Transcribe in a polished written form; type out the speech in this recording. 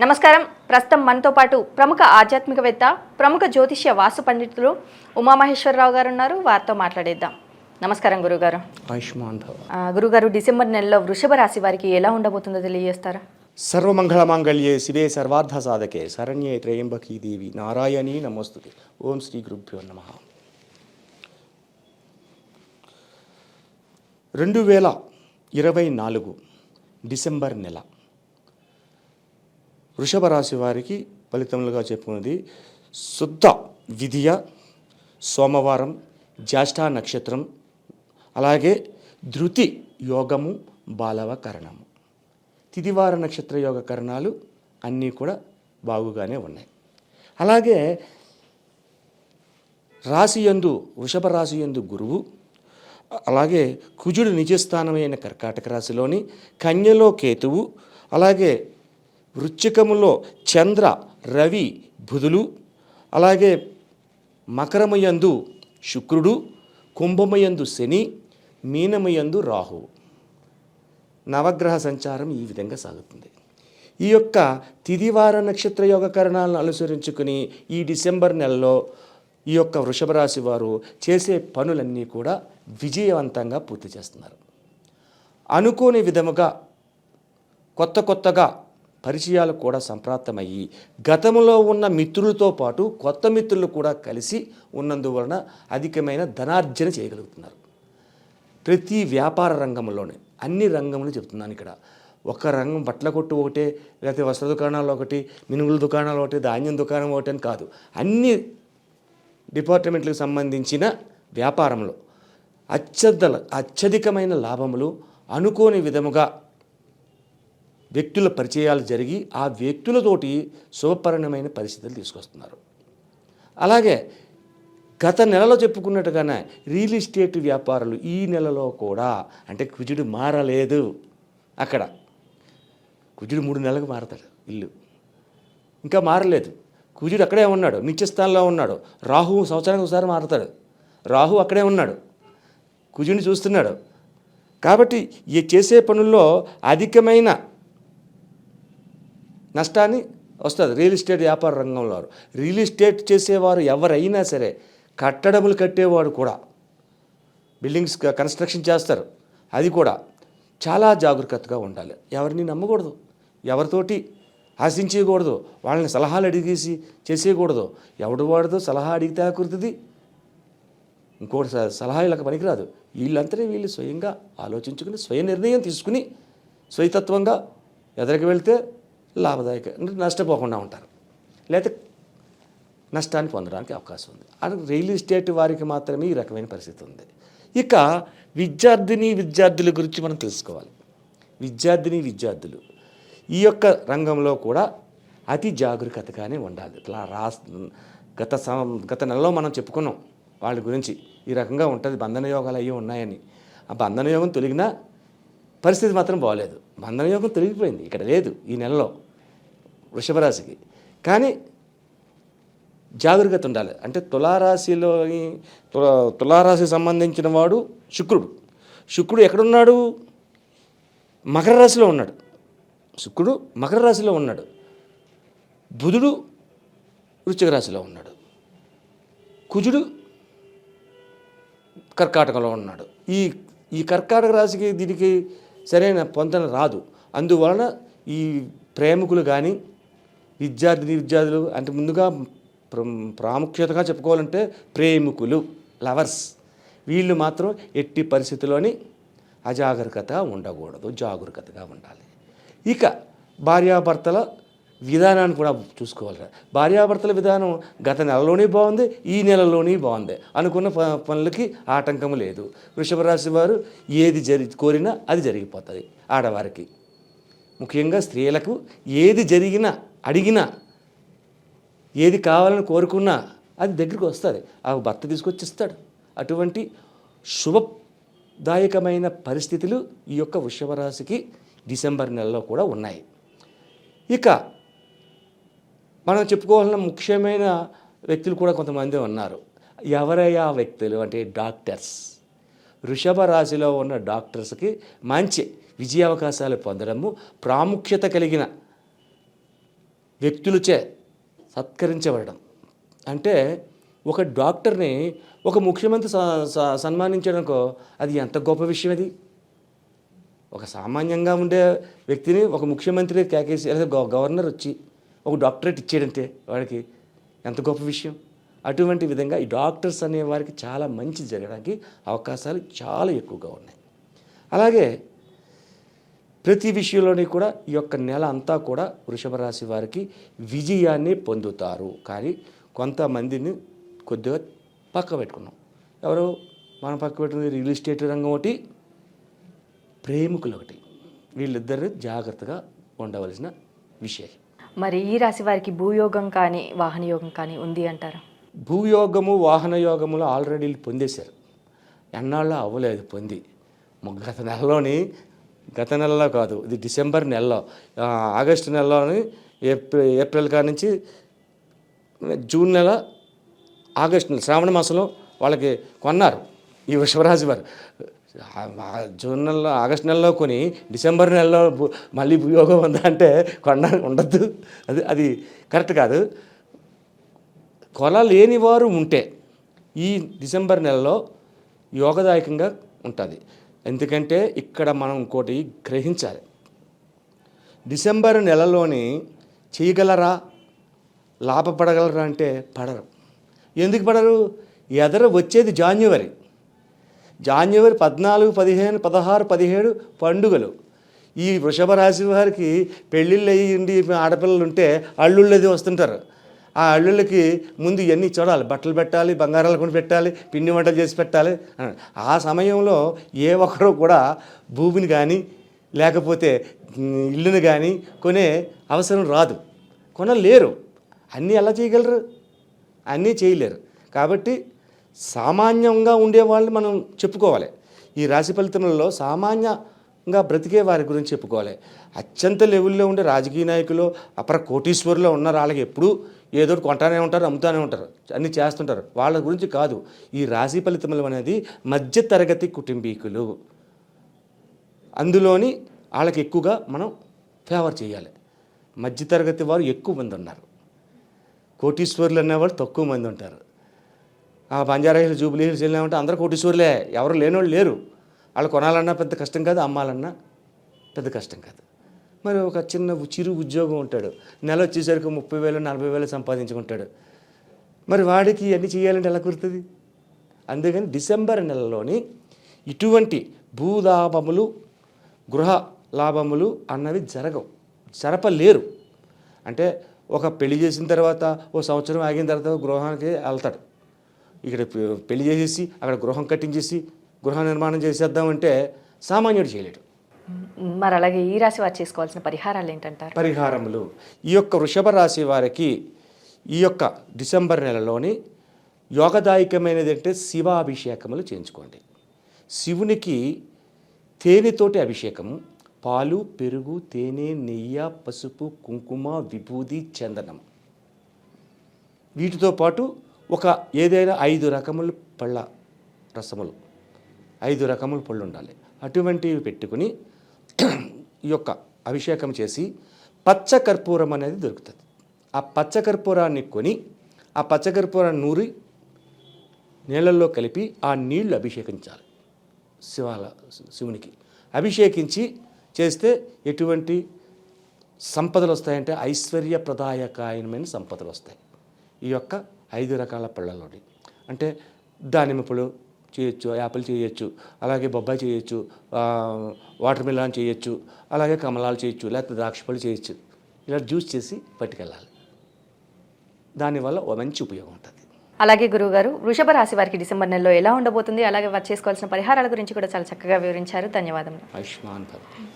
నమస్కారం. ప్రస్తుతం మనతో పాటు ప్రముఖ ఆధ్యాత్మికవేత్త, ప్రముఖ జ్యోతిష్య వాస్తు పండితులు ఉమామహేశ్వరరావు గారు ఉన్నారు. వారితో మాట్లాడేద్దాం. నమస్కారం గురుగారు. ఆయుష్మాన్ భవ. గురుగారు, డిసెంబర్ నెలలో వృషభ రాశి వారికి ఎలా ఉండబోతుందో తెలియజేస్తారా? సర్వమంగళమాంగళ్యే శివే సర్వార్థ సాధకే శరణ్యే త్రయంబకీ దేవి నారాయణీ నమోస్తుతే. ఓం శ్రీ గురుభ్యో నమః. 2024 డిసెంబర్ నెల వృషభ రాశి వారికి ఫలితములుగా చెప్పుకున్నది శుద్ధ విధియ, సోమవారం, జ్యేష్ఠ నక్షత్రం, అలాగే ధృతి యోగము, బాలవ కరణము. తిదివార నక్షత్ర యోగ కరణాలు అన్నీ కూడా బాగుగానే ఉన్నాయి. అలాగే రాశియందు వృషభ రాశియందు గురువు, అలాగే కుజుడు నిజస్థానమైన కర్కాటక రాశిలోని, కన్యలో కేతువు, అలాగే వృశ్చికములో చంద్ర, రవి, బుధులు, అలాగే మకరమయందు శుక్రుడు, కుంభమయందు శని, మీనమయందు రాహువు. నవగ్రహ సంచారం ఈ విధంగా సాగుతుంది. ఈ యొక్క తిదివార నక్షత్ర యోగ కరణాలను అనుసరించుకుని ఈ డిసెంబర్ నెలలో ఈ యొక్క వృషభ రాశి వారు చేసే పనులన్నీ కూడా విజయవంతంగా పూర్తి చేస్తున్నారు. అనుకోని విధముగా కొత్తగా పరిచయాలు కూడా సంప్రాప్తమయ్యి గతంలో ఉన్న మిత్రులతో పాటు కొత్త మిత్రులు కూడా కలిసి ఉన్నందువలన అధికమైన ధనార్జన చేయగలుగుతున్నారు. ప్రతి వ్యాపార రంగంలోనే, అన్ని రంగంలో చెప్తున్నాను. ఇక్కడ ఒక రంగం బట్టల కొట్టు ఒకటే, లేకపోతే వస్త్ర దుకాణాలు ఒకటి, మినుగుల దుకాణాలు ఒకటి, ధాన్యం దుకాణం ఒకటి అని కాదు. అన్ని డిపార్ట్మెంట్లకు సంబంధించిన వ్యాపారంలో అత్యధికమైన లాభములు, అనుకోని విధముగా వ్యక్తుల పరిచయాలు జరిగి ఆ వ్యక్తులతోటి శుభపరిణమైన పరిస్థితులు తీసుకొస్తున్నారు. అలాగే గత నెలలో చెప్పుకున్నట్టుగానే రియల్ ఎస్టేట్ వ్యాపారులు ఈ నెలలో కూడా, అంటే కుజుడు మారలేదు. అక్కడ కుజుడు 3 నెలలకు మారతాడు. ఇల్లు ఇంకా మారలేదు. కుజుడు అక్కడే ఉన్నాడు, నిత్యస్థానంలో ఉన్నాడు. రాహువు సంవత్సరానికి ఒకసారి మారుతాడు. రాహు అక్కడే ఉన్నాడు, కుజుడిని చూస్తున్నాడు. కాబట్టి ఈ చేసే పనుల్లో అధికమైన నష్టాన్ని వస్తుంది. రియల్ ఎస్టేట్ వ్యాపార రంగంలో రియల్ ఎస్టేట్ చేసేవారు ఎవరైనా సరే, కట్టడములు కట్టేవాడు కూడా, బిల్డింగ్స్ కన్స్ట్రక్షన్ చేస్తారు, అది కూడా చాలా జాగ్రత్తగా ఉండాలి. ఎవరిని నమ్మకూడదు, ఎవరితోటి ఆశించకూడదు, వాళ్ళని సలహాలు అడిగేసి చేసేయకూడదు. ఎవడు వాడితో సలహా అడిగితే కుదురుతుంది, ఇంకోటి సలహా ఇలా పనికిరాదు. వీళ్ళంతనే వీళ్ళు స్వయంగా ఆలోచించుకుని స్వయం నిర్ణయం తీసుకుని స్వయతత్వంగా ఎదరికి వెళ్తే లాభదాయక, నష్టపోకుండా ఉంటారు, లేకపోతే నష్టాన్ని పొందడానికి అవకాశం ఉంది. అది రియల్ ఎస్టేట్ వారికి మాత్రమే ఈ రకమైన పరిస్థితి ఉంది. ఇక విద్యార్థుల గురించి మనం తెలుసుకోవాలి. విద్యార్థులు ఈ యొక్క రంగంలో కూడా అతి జాగరూకతగానే ఉండాలి. గత నెలలో మనం చెప్పుకున్నాం వాళ్ళ గురించి. ఈ రకంగా ఉంటుంది, బంధన యోగాలు అయ్యి ఉన్నాయని. ఆ బంధన యోగం తొలగినా పరిస్థితి మాత్రం బాగోలేదు. బంధన యోగం తొలగిపోయింది, ఇక్కడ లేదు ఈ నెలలో వృషభ రాశికి. కానీ జాగరూకత ఉండాలి. అంటే తులారాశికి సంబంధించిన వాడు శుక్రుడు ఎక్కడున్నాడు? మకర రాశిలో ఉన్నాడు. శుక్రుడు మకర రాశిలో ఉన్నాడు. బుధుడు వృశ్చిక రాశిలో ఉన్నాడు. కుజుడు కర్కాటకంలో ఉన్నాడు. ఈ కర్కాటక రాశికి దీనికి సరైన పొందన రాదు. అందువలన ఈ ప్రేమికులు కానీ విద్యార్థులు అంటే ముందుగా ప్రాముఖ్యతగా చెప్పుకోవాలంటే ప్రేమికులు, లవర్స్, వీళ్ళు మాత్రం ఎట్టి పరిస్థితుల్లోని అజాగరూకతగా ఉండకూడదు, జాగరూకతగా ఉండాలి. ఇక భార్యాభర్తల విధానాన్ని కూడా చూసుకోవాలి. భార్యాభర్తల విధానం గత నెలలోనే బాగుంది, ఈ నెలలోనే బాగుంది. అనుకున్న పనులకి ఆటంకం లేదు. వృషభ రాశి వారు ఏది కోరినా అది జరిగిపోతుంది. ఆడవారికి ముఖ్యంగా స్త్రీలకు ఏది జరిగినా, అడిగినా, ఏది కావాలని కోరుకున్నా అది దగ్గరికి వస్తుంది. ఆ భర్త తీసుకొచ్చిస్తాడు. అటువంటి శుభదాయకమైన పరిస్థితులు ఈ యొక్క వృషభ రాశికి డిసెంబర్ నెలలో కూడా ఉన్నాయి. ఇక మనం చెప్పుకోవాలన్న ముఖ్యమైన వ్యక్తులు కూడా కొంతమంది ఉన్నారు. ఎవరయ్యా వ్యక్తులు అంటే డాక్టర్స్. వృషభ రాశిలో ఉన్న డాక్టర్స్కి మంచి విజయావకాశాలు పొందడము, ప్రాముఖ్యత కలిగిన వ్యక్తులచే సత్కరించబడడం. అంటే ఒక డాక్టర్ని ఒక ముఖ్యమంత్రి సన్మానించడానికో అది ఎంత గొప్ప విషయం అది. ఒక సామాన్యంగా ఉండే వ్యక్తిని ఒక ముఖ్యమంత్రి కేకేసి లేదా గవర్నర్ వచ్చి ఒక డాక్టరేట్ ఇచ్చేయడంటే వాడికి ఎంత గొప్ప విషయం. అటువంటి విధంగా ఈ డాక్టర్స్ అనే వారికి చాలా మంచి జరగడానికి అవకాశాలు చాలా ఎక్కువగా ఉన్నాయి. అలాగే ప్రతి విషయంలోని కూడా ఈ యొక్క నెల అంతా కూడా వృషభ రాశి వారికి విజయాన్ని పొందుతారు. కానీ కొంతమందిని కొద్దిగా పక్క పెట్టుకున్నాం. ఎవరు మనం పక్క పెట్టుకున్నది రియల్ ఎస్టేట్ రంగం ఒకటి, ప్రేమికులు ఒకటి. వీళ్ళిద్దరిని జాగ్రత్తగా ఉండవలసిన విషయం. మరి ఈ రాశి వారికి భూయోగం కానీ వాహన యోగం కానీ ఉంది అంటారా? భూయోగము వాహన యోగములు ఆల్రెడీ పొందేశారు. ఎన్నాళ్ళు అవ్వలేదు పొంది. గత నెలలో కాదు, ఇది డిసెంబర్ నెలలో, ఆగస్టు నెలలోని ఏప్రిల్ కాడి నుంచి జూన్ నెల, ఆగస్టు నెల, శ్రావణ మాసంలో వాళ్ళకి కొన్నారు ఈ వృషభరాశి వారు. జూన్ నెలలో ఆగస్టు నెలలో కొని డిసెంబర్ నెలలో మళ్ళీ భూయోగం ఉందా అంటే ఉండద్దు. అది కరెక్ట్ కాదు. కొనలేని వారు ఉంటే ఈ డిసెంబర్ నెలలో యోగదాయకంగా ఉంటుంది. ఎందుకంటే ఇక్కడ మనం ఇంకోటి గ్రహించాలి. డిసెంబర్ నెలలోని చేయగలరా, లాభపడగలరా అంటే పడరు. ఎందుకు పడరు? ఎదర వచ్చేది జాన్యువరి 14, 15, 16, 17 పండుగలు. ఈ వృషభ రాశి వారికి పెళ్ళిళ్ళు అయ్యిండి ఆడపిల్లలు ఉంటే అల్లుళ్ళది వస్తుంటారు. ఆ అల్లుళ్ళకి ముందు ఇవన్నీ చూడాలి, బట్టలు పెట్టాలి, బంగారాలు కొని పెట్టాలి, పిండి వంటలు చేసి పెట్టాలి. ఆ సమయంలో ఏ ఒక్కరూ కూడా భూమిని కానీ లేకపోతే ఇల్లుని కానీ కొనే అవసరం రాదు, కొనలేరు. అన్నీ ఎలా చేయగలరు? అన్నీ చేయలేరు. కాబట్టి సామాన్యంగా ఉండేవాళ్ళు మనం చెప్పుకోవాలి. ఈ రాశి ఫలితములలో సామాన్యంగా బ్రతికే వారి గురించి చెప్పుకోవాలి. అత్యంత లెవెల్లో ఉండే రాజకీయ నాయకులు, అపర కోటీశ్వరులో ఉన్న వాళ్ళకి ఎప్పుడూ ఏదో కొంటానే ఉంటారు, అమ్ముతానే ఉంటారు, అన్నీ చేస్తుంటారు. వాళ్ళ గురించి కాదు. ఈ రాశి ఫలితములు అనేది మధ్యతరగతి కుటుంబీకులు. అందులోని వాళ్ళకి ఎక్కువగా మనం ఫేవర్ చేయాలి. మధ్యతరగతి వారు ఎక్కువ మంది ఉన్నారు. కోటీశ్వరులు అనేవాళ్ళు తక్కువ మంది ఉంటారు. ఆ బంజారా హిల్స్, జూబ్లీ హిల్స్ వెళ్ళామంటే అందరూ కోటీశ్వరులే, ఎవరు లేనివాళ్ళు లేరు. వాళ్ళు కొనాలన్నా పెద్ద కష్టం కాదు, అమ్మాలన్నా పెద్ద కష్టం కాదు. మరి ఒక చిరు ఉద్యోగం ఉంటాడు, నెల వచ్చేసరికి 30,000, 40,000 సంపాదించుకుంటాడు. మరి వాడికి ఇవన్నీ చేయాలంటే ఎలా కుదురుతుంది? అందుకని డిసెంబర్ నెలలోని ఇటువంటి భూలాభములు, గృహ లాభములు అన్నవి జరపలేరు. అంటే ఒక పెళ్లి చేసిన తర్వాత ఓ సంవత్సరం ఆగిన తర్వాత గృహానికి వెళ్తాడు. ఇక్కడ పెళ్లి చేసేసి అక్కడ గృహం కట్టించేసి గృహ నిర్మాణం చేసేద్దామంటే సామాన్యుడు చేయలేడు. మరి అలాగే ఈ రాశి వారు చేసుకోవాల్సిన పరిహారాలు ఏంటంటారు? పరిహారములు ఈ యొక్క వృషభ రాశి వారికి ఈ యొక్క డిసెంబర్ నెలలోని యోగదాయకమైనది అంటే శివాభిషేకములు చేయించుకోండి. శివునికి తేనెతోటి అభిషేకము, పాలు, పెరుగు, తేనె, నెయ్యి, పసుపు, కుంకుమ, విభూది, చందనం, వీటితో పాటు ఏదైనా 5 రకముల పళ్ళ రసములు, 5 రకముల పళ్ళు ఉండాలి. అటువంటివి పెట్టుకుని ఈ యొక్క అభిషేకం చేసి పచ్చ కర్పూరం అనేది దొరుకుతుంది. ఆ పచ్చ కర్పూరాన్ని కొని ఆ పచ్చ కర్పూరాన్ని నూరి నీళ్ళల్లో కలిపి ఆ నీళ్లు అభిషేకించాలి. శివునికి అభిషేకించి చేస్తే ఎటువంటి సంపదలు వస్తాయంటే ఐశ్వర్యప్రదాయకమైన సంపదలు వస్తాయి. ఈ యొక్క 5 రకాల పళ్ళలోని అంటే దానిమ్మ పళ్ళు చేయొచ్చు, యాపిల్ చేయొచ్చు, అలాగే బొబ్బాయి చేయొచ్చు, వాటర్ మిలాన్ చేయొచ్చు, అలాగే కమలాలు చేయొచ్చు, లేకపోతే ద్రాక్ష పళ్ళు చేయొచ్చు. ఇలా జ్యూస్ చేసి పట్టుకెళ్ళాలి. దానివల్ల మంచి ఉపయోగం ఉంటుంది. అలాగే గురువుగారు, వృషభ రాశి వారికి డిసెంబర్ నెలలో ఎలా ఉండబోతుంది, అలాగే వారు చేసుకోవాల్సిన పరిహారాల గురించి కూడా చాలా చక్కగా వివరించారు. ధన్యవాదములు. ఆయుష్మాన్ భవ.